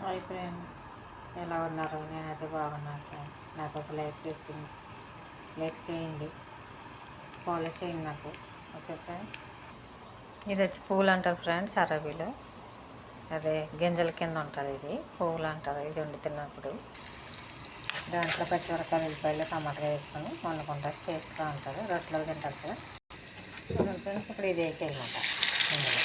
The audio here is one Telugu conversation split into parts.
హాయ్ ఫ్రెండ్స్, ఎలా ఉన్నారు? నేనైతే బాగున్నాను ఫ్రెండ్స్. నాకు ఒక లైక్ చేయండి, ఫాలో చేయండి నాకు. ఓకే ఫ్రెండ్స్, ఇది వచ్చి పువ్వులు అంటారు ఫ్రెండ్స్ అరబీలో. అదే గింజల కింద ఉంటుంది. ఇది పువ్వులు అంటారు. ఇది వండుతున్నప్పుడు దాంట్లో పచ్చిమిరపకాయలు, ఉల్లిపాయలు, టమాటా వేసుకొని వండుకుంటారు. టేస్ట్గా ఉంటుంది. రొట్టెలో తింటారు కదా ఫ్రెండ్స్. ఇప్పుడు ఇది వేసేయమాట ఇందులో.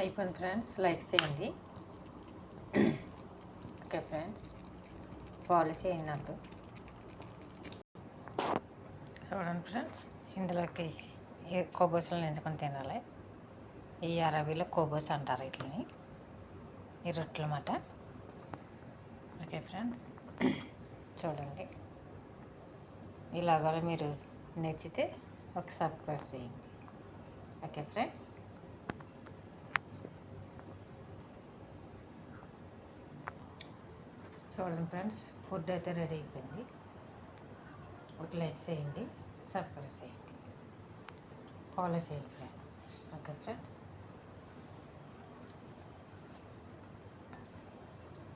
అయిపోయింది ఫ్రెండ్స్, లైక్ చేయండి. ఓకే ఫ్రెండ్స్, ఫాలో చేయండి నాకు. చూడండి ఫ్రెండ్స్, ఇందులోకి కొబ్బరి నెంచుకొని తినాలి. ఈ అరబీలో కొబ్బరి అంటారు వీటిని, ఈ రొట్టెలు అన్నమాట. ఓకే ఫ్రెండ్స్, చూడండి. ఇలాగ మీరు నచ్చితే ఒక సబ్స్క్రైబ్ చేయండి. ఓకే ఫ్రెండ్స్, చూడండి ఫ్రెండ్స్, ఫుడ్ అయితే రెడీ అయిపోయింది. ఒక లైక్ చేయండి, సబ్స్క్రైబ్ చేయండి, ఫాలో చేయండి friends. Okay friends,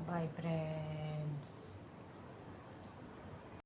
bye friends.